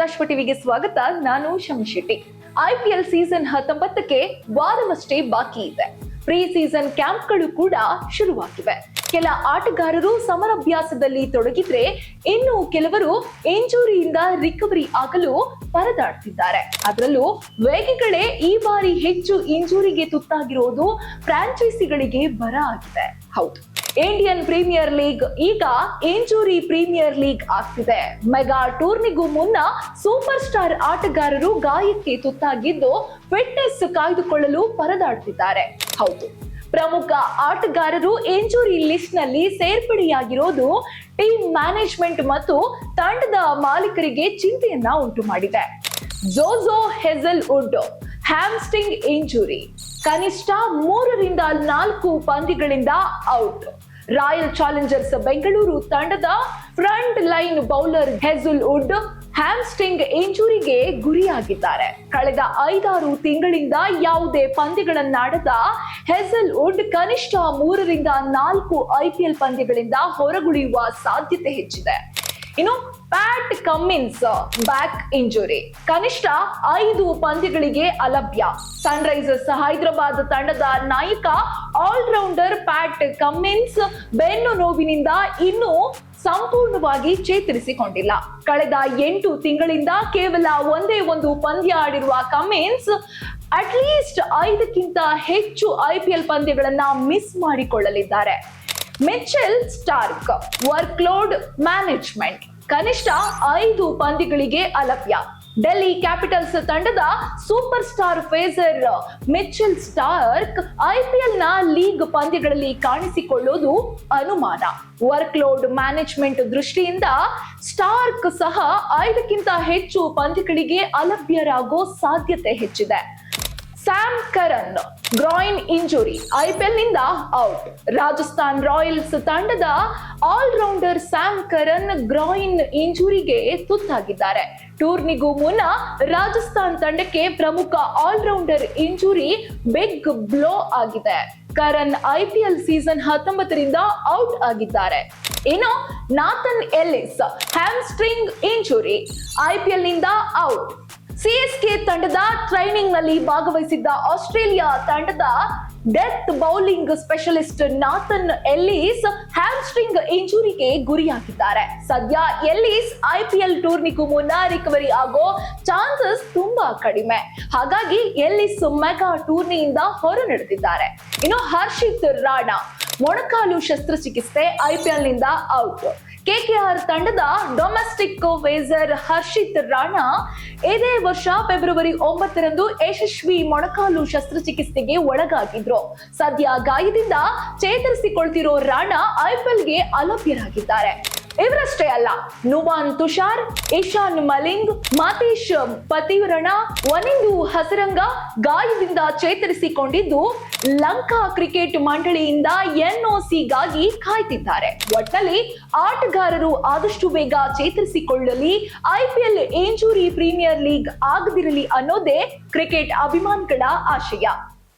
ಮುಕ್ತಾಶ್ವ ಟಿವಿಗೆ ಸ್ವಾಗತ. ನಾನು ಶಮಿ ಶೆಟ್ಟಿ. IPL ಸೀಸನ್ 19ಕ್ಕೆ ವಾರವಷ್ಟೇ ಬಾಕಿ ಇದೆ. ಪ್ರೀ ಸೀಸನ್ ಕ್ಯಾಂಪ್ಗಳು ಕೂಡ ಶುರುವಾಗಿವೆ. ಕೆಲ ಆಟಗಾರರು ಸಮರಾಭ್ಯಾಸದಲ್ಲಿ ತೊಡಗಿದ್ರೆ ಇನ್ನು ಕೆಲವರು ಇಂಜುರಿಯಿಂದ ರಿಕವರಿ ಆಗಲು ಪರದಾಡ್ತಿದ್ದಾರೆ. ಅದರಲ್ಲೂ ವೇಗಿಗಳೇ ಈ ಬಾರಿ ಹೆಚ್ಚು ಇಂಜುರಿಗೆ ತುತ್ತಾಗಿರೋದು ಫ್ರಾಂಚೈಸಿಗಳಿಗೆ ಬರ ಆಗಿದೆ. ಹೌದು, ಇಂಡಿಯನ್ ಪ್ರೀಮಿಯರ್ ಲೀಗ್ ಈಗ ಇಂಜುರಿ ಪ್ರೀಮಿಯರ್ ಲೀಗ್ ಆಗ್ತಿದೆ. ಮೆಗಾ ಟೂರ್ನಿಗೂ ಮುನ್ನ ಸೂಪರ್ ಸ್ಟಾರ್ ಆಟಗಾರರು ಗಾಯಕ್ಕೆ ತುತ್ತಾಗಿದ್ದು ಫಿಟ್ನೆಸ್ ಕಾಯ್ದುಕೊಳ್ಳಲು ಪರದಾಡ್ತಿದ್ದಾರೆ. ಹೌದು, ಪ್ರಮುಖ ಆಟಗಾರರು ಇಂಜುರಿ ಲಿಸ್ಟ್ ನಲ್ಲಿ ಸೇರ್ಪಡೆಯಾಗಿರೋದು ಟೀಮ್ ಮ್ಯಾನೇಜ್ಮೆಂಟ್ ಮತ್ತು ತಂಡದ ಮಾಲೀಕರಿಗೆ ಚಿಂತೆಯನ್ನ ಉಂಟು ಮಾಡಿದೆ. ಜೋಜೋ ಹೆಜಲ್ವುಡ್ ಹ್ಯಾಮ್ಸ್ಟ್ರಿಂಗ್ ಇಂಜುರಿ, ಕನಿಷ್ಠ 3 ರಿಂದ 4 ಪಂದ್ಯಗಳಿಂದ ಔಟ್. ರಾಯಲ್ ಚಾಲೆಂಜರ್ಸ್ ಬೆಂಗಳೂರು ತಂಡದ front line bowler Hazlewood hamstring ಇಂಜುರಿಗೆ ಗುರಿಯಾಗಿದ್ದಾರೆ. ಕಳೆದ 5-6 ತಿಂಗಳಿಂದ ಯಾವುದೇ ಪಂದ್ಯಗಳನ್ನಾಡದ ಹೆಜಲ್ವುಡ್ ಕನಿಷ್ಠ 3 ರಿಂದ 4 IPL ಪಂದ್ಯಗಳಿಂದ ಹೊರಗುಳಿಯುವ ಸಾಧ್ಯತೆ ಹೆಚ್ಚಿದೆ. ಇನ್ನು ಪ್ಯಾಟ್ ಕಮ್ಮಿನ್ಸ್ ಬ್ಯಾಕ್ ಇಂಜುರಿ, ಕನಿಷ್ಠ 5 ಪಂದ್ಯಗಳಿಗೆ ಅಲಭ್ಯ. ಸನ್ ರೈಸರ್ಸ್ ಹೈದರಾಬಾದ್ ತಂಡದ ನಾಯಕ ಆಲ್ರೌಂಡರ್ ಪ್ಯಾಟ್ ಕಮ್ಮಿನ್ಸ್ ಬೆನ್ನು ನೋವಿನಿಂದ ಇನ್ನೂ ಸಂಪೂರ್ಣವಾಗಿ ಚೇತರಿಸಿಕೊಂಡಿಲ್ಲ. ಕಳೆದ 8 ತಿಂಗಳಿಂದ ಕೇವಲ ಒಂದೇ ಒಂದು ಪಂದ್ಯ ಆಡಿರುವ ಕಮ್ಮಿನ್ಸ್ ಅಟ್ಲೀಸ್ಟ್ 5ಕ್ಕಿಂತ ಹೆಚ್ಚು IPL ಪಂದ್ಯಗಳನ್ನ ಮಿಸ್ ಮಾಡಿಕೊಳ್ಳಲಿದ್ದಾರೆ. Mitchell Starc work load management, ಕನಿಷ್ಠ 5 ಪಂದ್ಯಗಳಿಗೆ ಅಲಭ್ಯ. ಡೆಲ್ಲಿ ಕ್ಯಾಪಿಟಲ್ಸ್ ತಂಡದ super star pacer Mitchell Starc IPL ನ ಲೀಗ್ ಪಂದ್ಯಗಳಲ್ಲಿ ಕಾಣಿಸಿಕೊಳ್ಳೋದು ಅನುಮಾನ. ವರ್ಕ್ ಲೋಡ್ ಮ್ಯಾನೇಜ್ಮೆಂಟ್ ದೃಷ್ಟಿಯಿಂದ ಸ್ಟಾರ್ಕ್ ಸಹ 5ಕ್ಕಿಂತ ಹೆಚ್ಚು ಪಂದ್ಯಗಳಿಗೆ ಅಲಭ್ಯರಾಗೋ ಸಾಧ್ಯತೆ ಹೆಚ್ಚಿದೆ. Sam Curran groin injury, IPL ನಿಂದ ಔಟ್. ರಾಜಸ್ಥಾನ್ ರಾಯಲ್ಸ್ ತಂಡದ ಆಲ್ರೌಂಡರ್ ಸ್ಯಾಮ್ ಕರನ್ ಗ್ರಾಯಿನ್ ಇಂಜುರಿಗೆ ತುತ್ತಾಗಿದ್ದಾರೆ. ಟೂರ್ನಿಗೂ ಮುನ್ನ ರಾಜಸ್ಥಾನ್ ತಂಡಕ್ಕೆ ಪ್ರಮುಖ ಆಲ್ರೌಂಡರ್ ಇಂಜುರಿ ಬಿಗ್ ಬ್ಲೋ ಆಗಿದೆ. ಕರನ್ IPL ಸೀಸನ್ 19ರಿಂದ ಔಟ್ ಆಗಿದ್ದಾರೆ. ಇನ್ನು Nathan Ellis hamstring injury, IPL ನಿಂದ ಔಟ್. CSK ತಂಡದ ಟ್ರೈನಿಂಗ್ ನಲ್ಲಿ ಭಾಗವಹಿಸಿದ್ದ ಆಸ್ಟ್ರೇಲಿಯಾ ತಂಡದ death bowling specialist Nathan Ellis hamstring ಇಂಜುರಿಗೆ ಗುರಿಯಾಗಿದ್ದಾರೆ. ಸದ್ಯ ಎಲ್ಲಿಸ್ IPL ಟೂರ್ನಿಗೂ ಮುನ್ನ ರಿಕವರಿ ಆಗೋ ಚಾನ್ಸಸ್ ತುಂಬಾ ಕಡಿಮೆ. ಹಾಗಾಗಿ ಎಲ್ಲಿಸ್ ಮೆಗಾ ಟೂರ್ನಿಯಿಂದ ಹೊರ ನಡೆದಿದ್ದಾರೆ. ಇನ್ನು ಹರ್ಷಿತ್ ರಾಣಾ ಮೊಣಕಾಲು ಶಸ್ತ್ರಚಿಕಿತ್ಸೆ, IPL ನಿಂದ ಔಟ್. KKR ತಂಡದ ಡೊಮೆಸ್ಟಿಕ್ ಫೇಸರ್ ಹರ್ಷಿತ್ ರಾಣಾ ಇದೇ ವರ್ಷ ಫೆಬ್ರವರಿ 9ರಂದು ಯಶಸ್ವಿ ಮೊಣಕಾಲು ಶಸ್ತ್ರಚಿಕಿತ್ಸೆಗೆ ಒಳಗಾಗಿದ್ರು. ಸದ್ಯ ಗಾಯದಿಂದ ಚೇತರಿಸಿಕೊಳ್ತಿರೋ ರಾಣಾ IPLಗೆ ಅಲಭ್ಯರಾಗಿದ್ದಾರೆ. ಇವರಷ್ಟೇ ಅಲ್ಲ, ನುವಾನ್ ತುಷಾರ್, ಇಶಾನ್ ಮಲಿಂಗ್, ಮಾತೇಶ್ ಪತಿರಣ, ವನಿಂದು ಹಸರಂಗ ಗಾಯದಿಂದ ಚೇತರಿಸಿಕೊಂಡಿದ್ದು ಲಂಕಾ ಕ್ರಿಕೆಟ್ ಮಂಡಳಿಯಿಂದ NOCಗಾಗಿ ಕಾಯ್ತಿದ್ದಾರೆ. ಒಟ್ಟಲ್ಲಿ ಆಟಗಾರರು ಆದಷ್ಟು ಬೇಗ ಚೇತರಿಸಿಕೊಳ್ಳಲಿ, IPL ಇಂಜುರಿ ಪ್ರೀಮಿಯರ್ ಲೀಗ್ ಆಗದಿರಲಿ ಅನ್ನೋದೇ ಕ್ರಿಕೆಟ್ ಅಭಿಮಾನಿಗಳ ಆಶಯ.